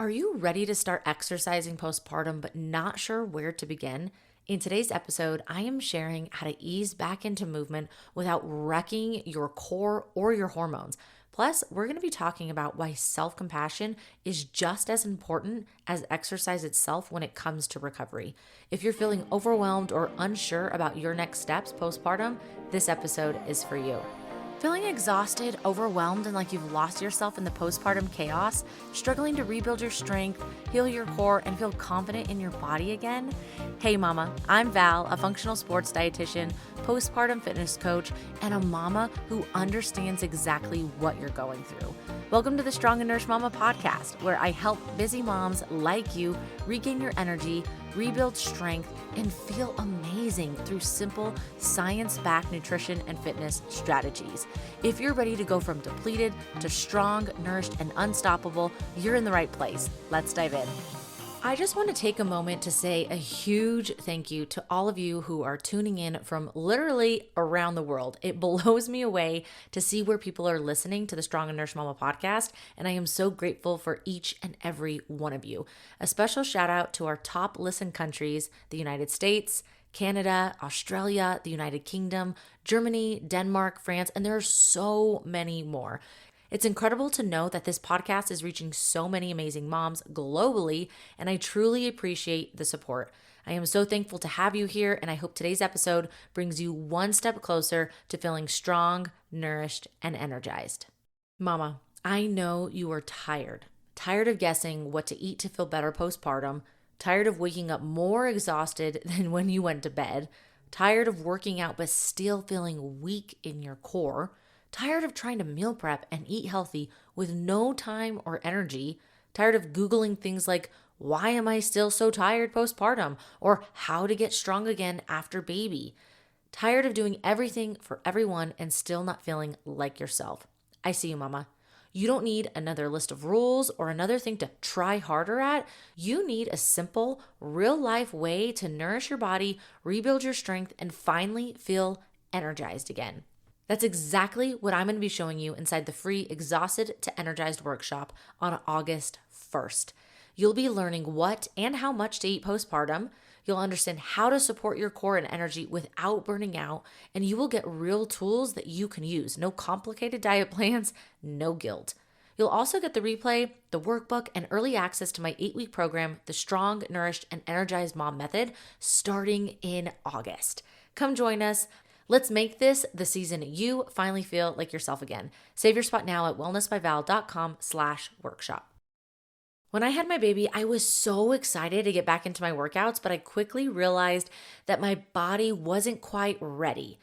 Are you ready to start exercising postpartum but not sure where to begin? In today's episode, I am sharing how to ease back into movement without wrecking your core or your hormones. Plus, we're going to be talking about why self-compassion is just as important as exercise itself when it comes to recovery. If you're feeling overwhelmed or unsure about your next steps postpartum, this episode is for you. Feeling exhausted, overwhelmed, and like you've lost yourself in the postpartum chaos? Struggling to rebuild your strength, heal your core, and feel confident in your body again? Hey mama, I'm Val, a functional sports dietitian, postpartum fitness coach, and a mama who understands exactly what you're going through. Welcome to the Strong and Nourish Mama podcast, where I help busy moms like you regain your energy, rebuild strength, and feel amazing through simple, science-backed nutrition and fitness strategies. If you're ready to go from depleted to strong, nourished, and unstoppable, you're in the right place. Let's dive in. I just want to take a moment to say a huge thank you to all of you who are tuning in from literally around the world. It blows me away to see where people are listening to the Strong and Nourish Mama podcast, and I am so grateful for each and every one of you. A special shout out to our top listen countries, the United States, Canada, Australia, the United Kingdom, Germany, Denmark, France, and there are so many more. It's incredible to know that this podcast is reaching so many amazing moms globally, and I truly appreciate the support. I am so thankful to have you here, and I hope today's episode brings you one step closer to feeling strong, nourished, and energized. Mama, I know you are tired of guessing what to eat to feel better postpartum, tired of waking up more exhausted than when you went to bed, tired of working out but still feeling weak in your core, tired of trying to meal prep and eat healthy with no time or energy, tired of Googling things like, why am I still so tired postpartum? Or how to get strong again after baby. Tired of doing everything for everyone and still not feeling like yourself. I see you, mama. You don't need another list of rules or another thing to try harder at. You need a simple, real-life way to nourish your body, rebuild your strength, and finally feel energized again. That's exactly what I'm going to be showing you inside the free Exhausted to Energized workshop on August 1st. You'll be learning what and how much to eat postpartum. You'll understand how to support your core and energy without burning out, and you will get real tools that you can use. No complicated diet plans, no guilt. You'll also get the replay, the workbook, and early access to my 8-week program, The Strong, Nourished, and Energized Mom Method, starting in August. Come join us. Let's make this the season you finally feel like yourself again. Save your spot now at wellnessbyval.com/workshop. When I had my baby, I was so excited to get back into my workouts, but I quickly realized that my body wasn't quite ready.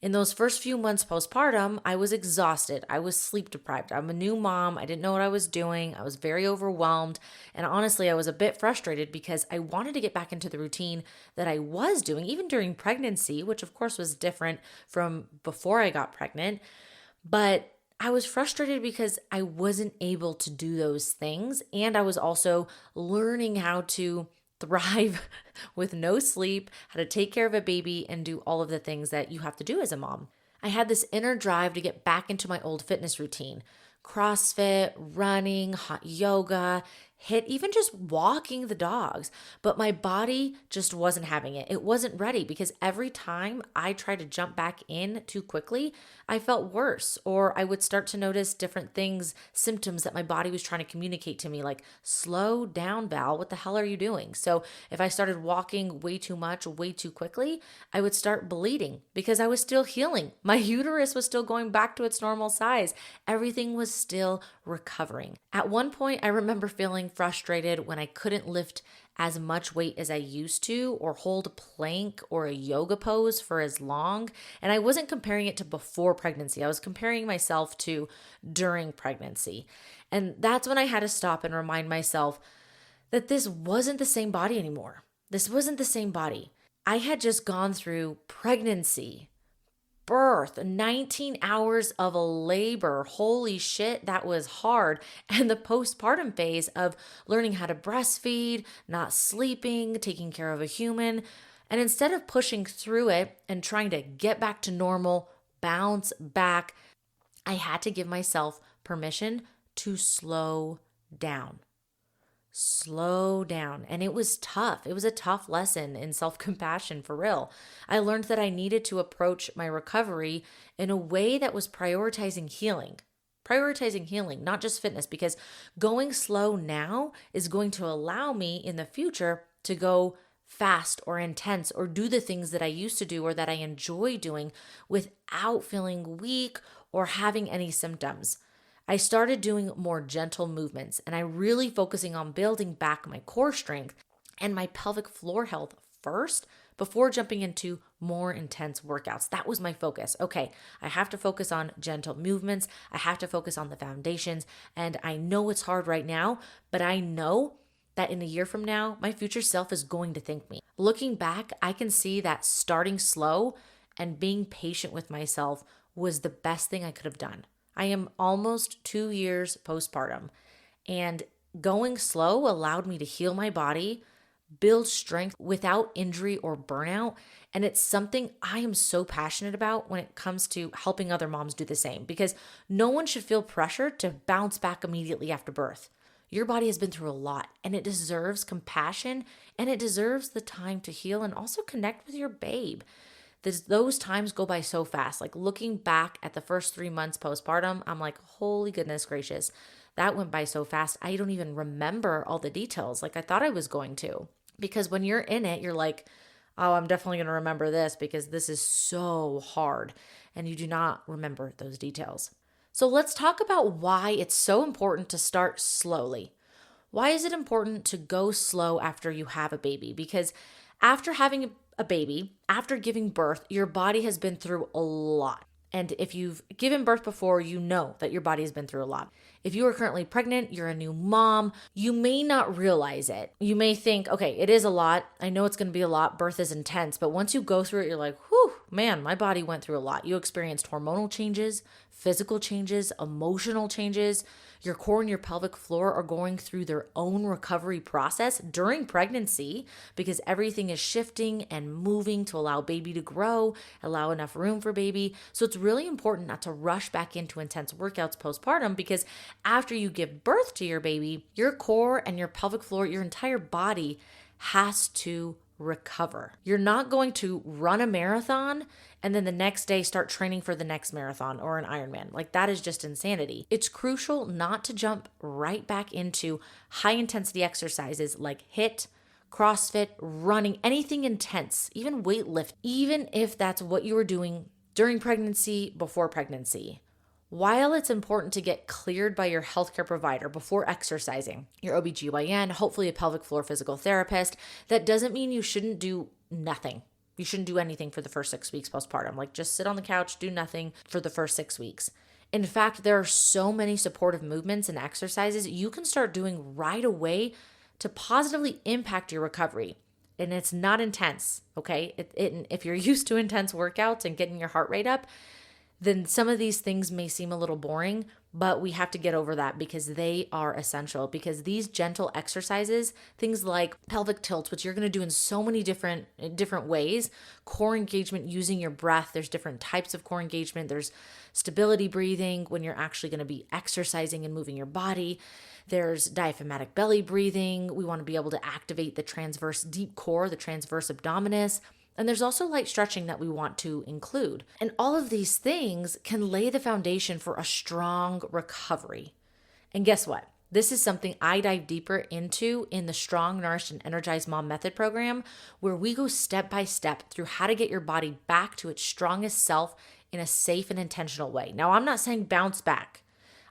In those first few months postpartum, I was exhausted. I was sleep deprived. I'm a new mom. I didn't know what I was doing. I was very overwhelmed. And honestly, I was a bit frustrated because I wanted to get back into the routine that I was doing, even during pregnancy, which of course was different from before I got pregnant. But I was frustrated because I wasn't able to do those things. And I was also learning how to thrive with no sleep, how to take care of a baby, and do all of the things that you have to do as a mom. I had this inner drive to get back into my old fitness routine. CrossFit, running, hot yoga, HIIT, even just walking the dogs. But my body just wasn't having it. It wasn't ready because every time I tried to jump back in too quickly, I felt worse, or I would start to notice different things, symptoms that my body was trying to communicate to me, like, slow down, Val, what the hell are you doing? So if I started walking way too much, way too quickly, I would start bleeding because I was still healing. My uterus was still going back to its normal size. Everything was still recovering. At one point, I remember feeling frustrated when I couldn't lift as much weight as I used to, or hold a plank or a yoga pose for as long. And I wasn't comparing it to before pregnancy. I was comparing myself to during pregnancy. And that's when I had to stop and remind myself that this wasn't the same body anymore. This wasn't the same body. I had just gone through pregnancy, birth, 19 hours of labor. Holy shit, that was hard. And the postpartum phase of learning how to breastfeed, not sleeping, taking care of a human. And instead of pushing through it and trying to get back to normal, bounce back, I had to give myself permission to slow down. slow down. And it was tough. It was a tough lesson in self compassion for real. I learned that I needed to approach my recovery in a way that was prioritizing healing, not just fitness, because going slow now is going to allow me in the future to go fast or intense or do the things that I used to do or that I enjoy doing without feeling weak or having any symptoms. I started doing more gentle movements and I really focusing on building back my core strength and my pelvic floor health first before jumping into more intense workouts. That was my focus. Okay, I have to focus on gentle movements. I have to focus on the foundations. And I know it's hard right now, but I know that in a year from now, my future self is going to thank me. Looking back, I can see that starting slow and being patient with myself was the best thing I could have done. I am almost 2 years postpartum, and going slow allowed me to heal my body, build strength without injury or burnout. And it's something I am so passionate about when it comes to helping other moms do the same, because no one should feel pressured to bounce back immediately after birth. Your body has been through a lot and it deserves compassion and it deserves the time to heal and also connect with your babe. Those times go by so fast. Like looking back at the first 3 months postpartum, I'm like, holy goodness gracious, that went by so fast. I don't even remember all the details like I thought I was going to. Because when you're in it, you're like, oh, I'm definitely going to remember this because this is so hard. And you do not remember those details. So let's talk about why it's so important to start slowly. Why is it important to go slow after you have a baby? Because after having a baby, after giving birth, your body has been through a lot. And if you've given birth before, you know that your body has been through a lot. If you are currently pregnant, you're a new mom, you may not realize it. You may think, okay, it is a lot. I know it's going to be a lot. Birth is intense. But once you go through it, you're like, whew, man, my body went through a lot. You experienced hormonal changes, physical changes, emotional changes. Your core and your pelvic floor are going through their own recovery process during pregnancy because everything is shifting and moving to allow baby to grow, allow enough room for baby. So it's really important not to rush back into intense workouts postpartum because after you give birth to your baby, your core and your pelvic floor, your entire body has to recover. You're not going to run a marathon and then the next day start training for the next marathon or an Ironman. Like that is just insanity. It's crucial not to jump right back into high intensity exercises like HIIT, CrossFit, running, anything intense, even weightlifting, even if that's what you were doing during pregnancy, before pregnancy. While it's important to get cleared by your healthcare provider before exercising, your OBGYN, hopefully a pelvic floor physical therapist, that doesn't mean you shouldn't do nothing. You shouldn't do anything for the first 6 weeks postpartum. Like just sit on the couch, do nothing for the first 6 weeks. In fact, there are so many supportive movements and exercises you can start doing right away to positively impact your recovery. And it's not intense, okay? If you're used to intense workouts and getting your heart rate up, then some of these things may seem a little boring, but we have to get over that because they are essential. Because these gentle exercises, things like pelvic tilts, which you're going to do in so many different ways, core engagement using your breath, there's different types of core engagement. There's stability breathing when you're actually going to be exercising and moving your body. There's diaphragmatic belly breathing. We want to be able to activate the transverse deep core, the transverse abdominis. And there's also light stretching that we want to include. And all of these things can lay the foundation for a strong recovery. And guess what? This is something I dive deeper into in the Strong, Nourished, and Energized Mom Method program, where we go step by step through how to get your body back to its strongest self in a safe and intentional way. Now, I'm not saying bounce back.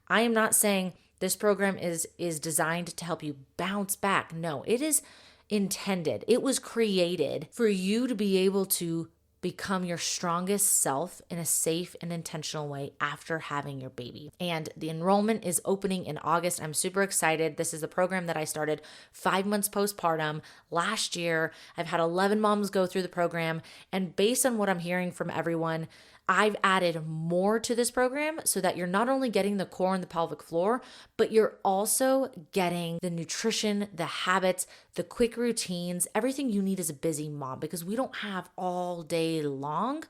I am not saying this program is designed to help you bounce back. No, it is intended. It was created for you to be able to become your strongest self in a safe and intentional way after having your baby. And the enrollment is opening in August. I'm super excited. This is a program that I started 5 months postpartum last year. I've had 11 moms go through the program. And based on what I'm hearing from everyone, I've added more to this program so that you're not only getting the core and the pelvic floor, but you're also getting the nutrition, the habits, the quick routines, everything you need as a busy mom, because we don't have all day long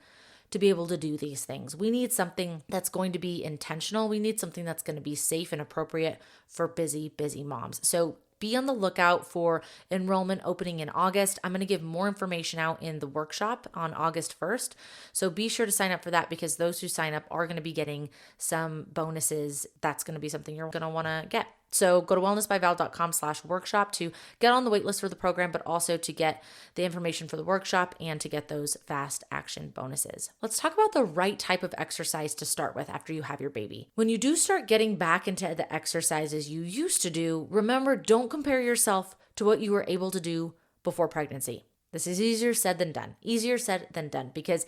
to be able to do these things. We need something that's going to be intentional. We need something that's going to be safe and appropriate for busy moms. So be on the lookout for enrollment opening in August. I'm going to give more information out in the workshop on August 1st. So be sure to sign up for that, because those who sign up are going to be getting some bonuses. That's going to be something you're going to want to get. So go to wellnessbyval.com/workshop to get on the waitlist for the program, but also to get the information for the workshop and to get those fast action bonuses. Let's talk about the right type of exercise to start with after you have your baby. When you do start getting back into the exercises you used to do, remember, don't compare yourself to what you were able to do before pregnancy. This is easier said than done, because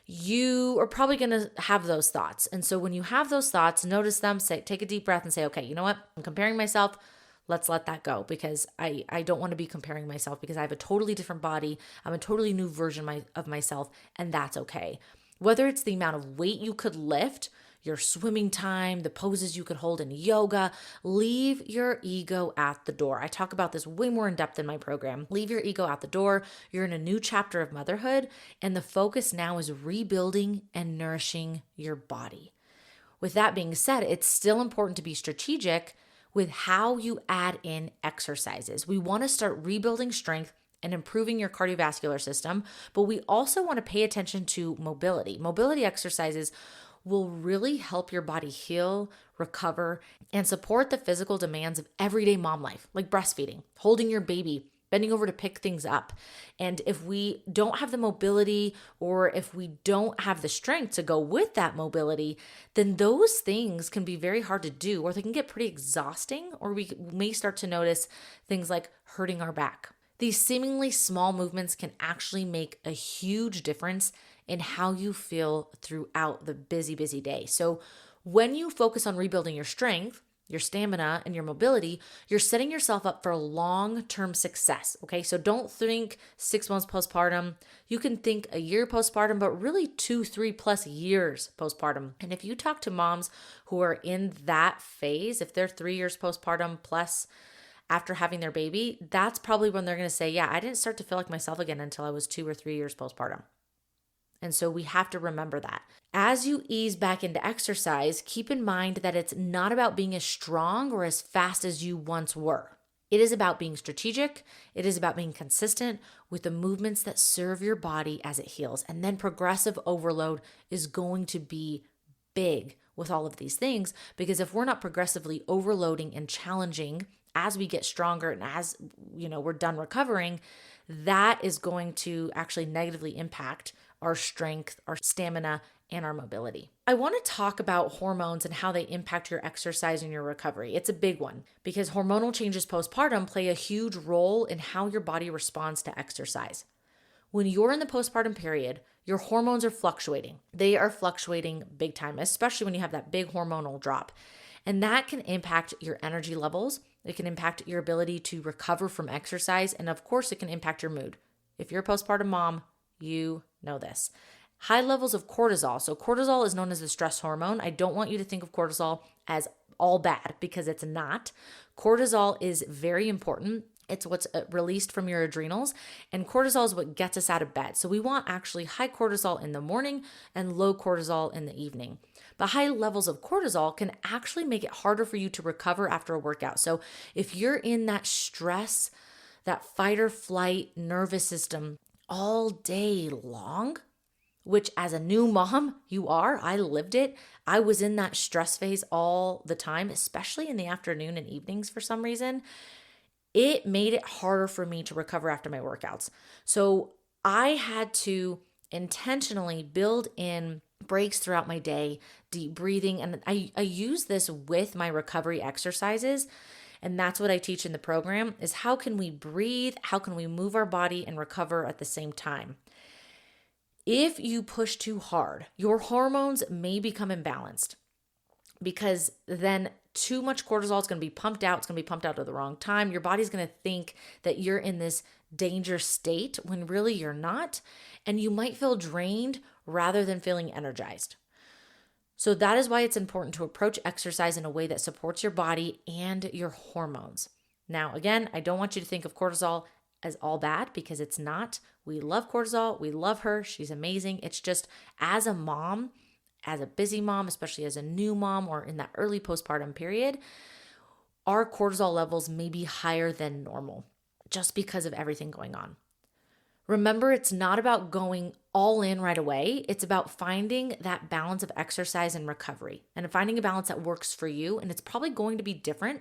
you are probably going to have those thoughts. And so when you have those thoughts, notice them, take a deep breath and say, okay, you know what? I'm comparing myself. Let's let that go, because I don't want to be comparing myself, because I have a totally different body. I'm a totally new version of myself, and that's okay. Whether it's the amount of weight you could lift, your swimming time, the poses you could hold in yoga, leave your ego at the door. I talk about this way more in depth in my program. Leave your ego at the door. You're in a new chapter of motherhood, and the focus now is rebuilding and nourishing your body. With that being said, it's still important to be strategic with how you add in exercises. We want to start rebuilding strength and improving your cardiovascular system, but we also want to pay attention to mobility. Mobility exercises will really help your body heal, recover, and support the physical demands of everyday mom life, like breastfeeding, holding your baby, bending over to pick things up. And if we don't have the mobility, or if we don't have the strength to go with that mobility, then those things can be very hard to do, or they can get pretty exhausting, or we may start to notice things like hurting our back. These seemingly small movements can actually make a huge difference in how you feel throughout the busy day. So when you focus on rebuilding your strength, your stamina, and your mobility, you're setting yourself up for long-term success, okay? So don't think 6 months postpartum. You can think a year postpartum, but really 2-3+ years postpartum. And if you talk to moms who are in that phase, if they're 3 years postpartum plus after having their baby, that's probably when they're going to say, yeah, I didn't start to feel like myself again until I was 2 or 3 years postpartum. And so we have to remember that. As you ease back into exercise, keep in mind that it's not about being as strong or as fast as you once were. It is about being strategic. It is about being consistent with the movements that serve your body as it heals. And then progressive overload is going to be big with all of these things, because if we're not progressively overloading and challenging as we get stronger and as we're done recovering, that is going to actually negatively impact our strength, our stamina, and our mobility. I want to talk about hormones and how they impact your exercise and your recovery. It's a big one, because hormonal changes postpartum play a huge role in how your body responds to exercise. When you're in the postpartum period, your hormones are fluctuating. They are fluctuating big time, especially when you have that big hormonal drop. And that can impact your energy levels. It can impact your ability to recover from exercise. And of course, it can impact your mood. If you're a postpartum mom, you know this. High levels of cortisol. So cortisol is known as the stress hormone. I don't want you to think of cortisol as all bad, because it's not. Cortisol is very important. It's what's released from your adrenals, and cortisol is what gets us out of bed. So we want actually high cortisol in the morning and low cortisol in the evening. But high levels of cortisol can actually make it harder for you to recover after a workout. So if you're in that stress, that fight or flight nervous system all day long, which as a new mom, you are. I lived it. I was in that stress phase all the time, especially in the afternoon and evenings for some reason. It made it harder for me to recover after my workouts. So I had to intentionally build in breaks throughout my day, deep breathing. And I use this with my recovery exercises. And that's what I teach in the program, is how can we breathe? How can we move our body and recover at the same time? If you push too hard, your hormones may become imbalanced, because then too much cortisol is going to be pumped out. It's going to be pumped out at the wrong time. Your body's going to think that you're in this danger state when really you're not. And you might feel drained rather than feeling energized. So that is why it's important to approach exercise in a way that supports your body and your hormones. Now, again, I don't want you to think of cortisol as all bad, because it's not. We love cortisol. We love her. She's amazing. It's just, as a mom, as a busy mom, especially as a new mom or in that early postpartum period, our cortisol levels may be higher than normal just because of everything going on. Remember, it's not about going all in right away. It's about finding that balance of exercise and recovery and finding a balance that works for you. And it's probably going to be different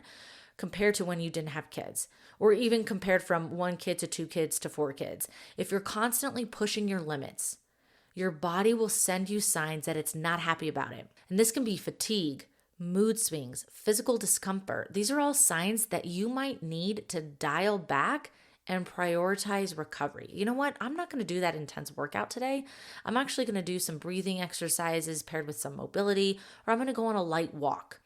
compared to when you didn't have kids, or even compared from 1 kid to 2 kids to 4 kids. If you're constantly pushing your limits, your body will send you signs that it's not happy about it. And this can be fatigue, mood swings, physical discomfort. These are all signs that you might need to dial back and prioritize recovery. You know what? I'm not going to do that intense workout today. I'm actually going to do some breathing exercises paired with some mobility, or I'm going to go on a light walk.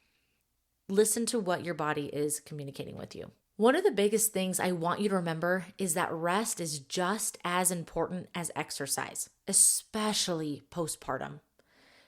Listen to what your body is communicating with you. One of the biggest things I want you to remember is that rest is just as important as exercise, especially postpartum.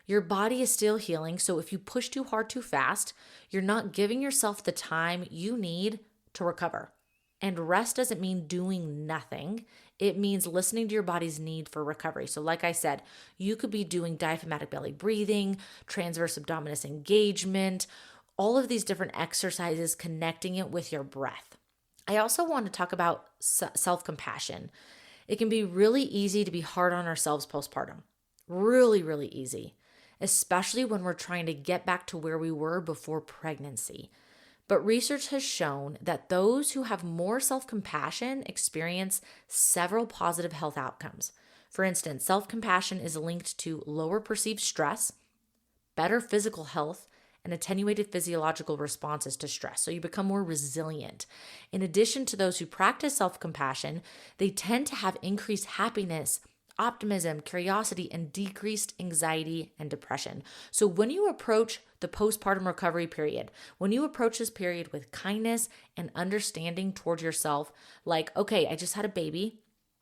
Your body is still healing, so if you push too hard too fast, you're not giving yourself the time you need to recover. And rest doesn't mean doing nothing. It means listening to your body's need for recovery. So like I said, you could be doing diaphragmatic belly breathing, transverse abdominis engagement, all of these different exercises, connecting it with your breath. I also want to talk about self-compassion. It can be really easy to be hard on ourselves postpartum. Really, really easy, especially when we're trying to get back to where we were before pregnancy. But research has shown that those who have more self-compassion experience several positive health outcomes. For instance, self-compassion is linked to lower perceived stress, better physical health, and attenuated physiological responses to stress. So you become more resilient. In addition to those who practice self-compassion, they tend to have increased happiness, optimism, curiosity, and decreased anxiety and depression. So when you approach the postpartum recovery period, when you approach this period with kindness and understanding towards yourself, like, okay, I just had a baby,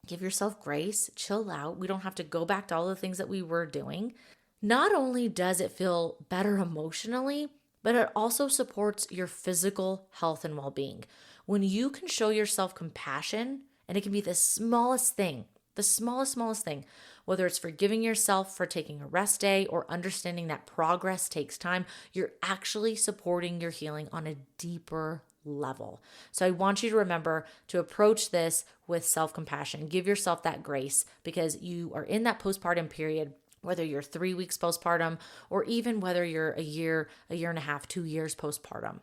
give yourself grace, chill out. We don't have to go back to all the things that we were doing. Not only does it feel better emotionally, but it also supports your physical health and well-being. When you can show yourself compassion, and it can be the smallest thing, smallest thing, whether it's forgiving yourself for taking a rest day or understanding that progress takes time, you're actually supporting your healing on a deeper level. So I want you to remember to approach this with self-compassion. Give yourself that grace because you are in that postpartum period, whether you're 3 weeks postpartum or even whether you're a year and a half, 2 years postpartum.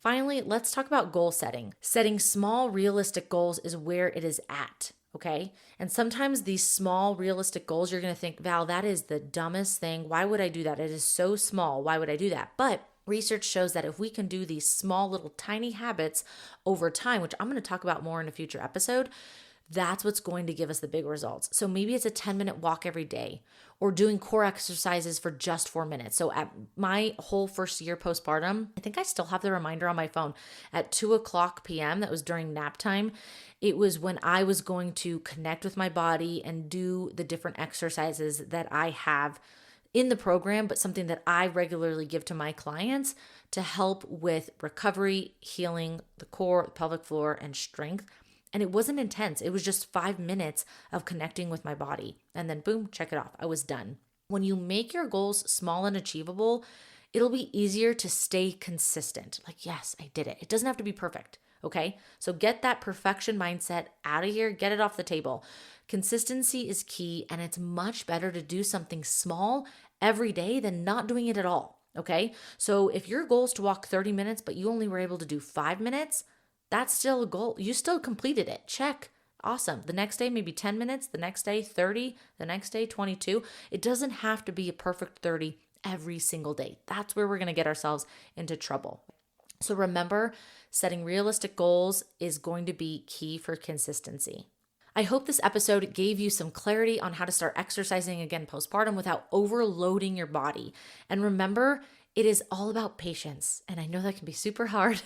Finally, let's talk about goal setting. Setting small, realistic goals is where it is at. Okay. And sometimes these small, realistic goals, you're going to think, Val, that is the dumbest thing. Why would I do that? It is so small. Why would I do that? But research shows that if we can do these small, little, tiny habits over time, which I'm going to talk about more in a future episode, that's what's going to give us the big results. So maybe it's a 10-minute walk every day or doing core exercises for just 4 minutes. So at my whole first year postpartum, I think I still have the reminder on my phone at 2:00 p.m. That was during nap time. It was when I was going to connect with my body and do the different exercises that I have in the program, but something that I regularly give to my clients to help with recovery, healing, the core, the pelvic floor, and strength. And it wasn't intense. It was just 5 minutes of connecting with my body. And then boom, check it off. I was done. When you make your goals small and achievable, it'll be easier to stay consistent. Like, yes, I did it. It doesn't have to be perfect. Okay. So get that perfection mindset out of here. Get it off the table. Consistency is key. And it's much better to do something small every day than not doing it at all. Okay. So if your goal is to walk 30 minutes, but you only were able to do 5 minutes, that's still a goal. You still completed it. Check. Awesome. The next day, maybe 10 minutes. The next day, 30. The next day, 22. It doesn't have to be a perfect 30 every single day. That's where we're going to get ourselves into trouble. So remember, setting realistic goals is going to be key for consistency. I hope this episode gave you some clarity on how to start exercising again postpartum without overloading your body. And remember, it is all about patience. And I know that can be super hard.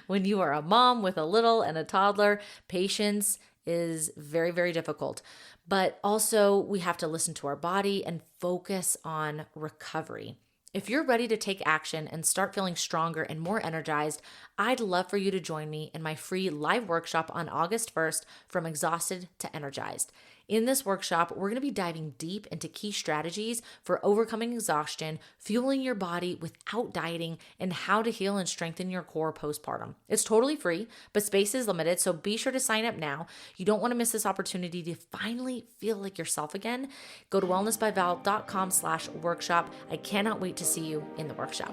When you are a mom with a little and a toddler, patience is very, very difficult. But also we have to listen to our body and focus on recovery. If you're ready to take action and start feeling stronger and more energized, I'd love for you to join me in my free live workshop on August 1st, From Exhausted to Energized. In this workshop, we're going to be diving deep into key strategies for overcoming exhaustion, fueling your body without dieting, and how to heal and strengthen your core postpartum. It's totally free, but space is limited, so be sure to sign up now. You don't want to miss this opportunity to finally feel like yourself again. Go to wellnessbyval.com/workshop. I cannot wait to see you in the workshop.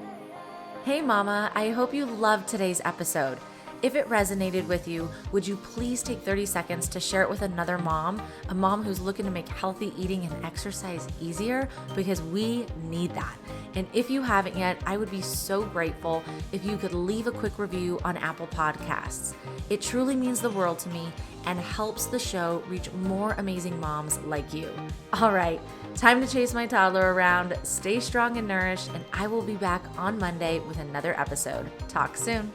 Hey mama, I hope you loved today's episode. If it resonated with you, would you please take 30 seconds to share it with another mom, a mom who's looking to make healthy eating and exercise easier, because we need that. And if you haven't yet, I would be so grateful if you could leave a quick review on Apple Podcasts. It truly means the world to me and helps the show reach more amazing moms like you. All right, time to chase my toddler around. Stay strong and nourished, and I will be back on Monday with another episode. Talk soon.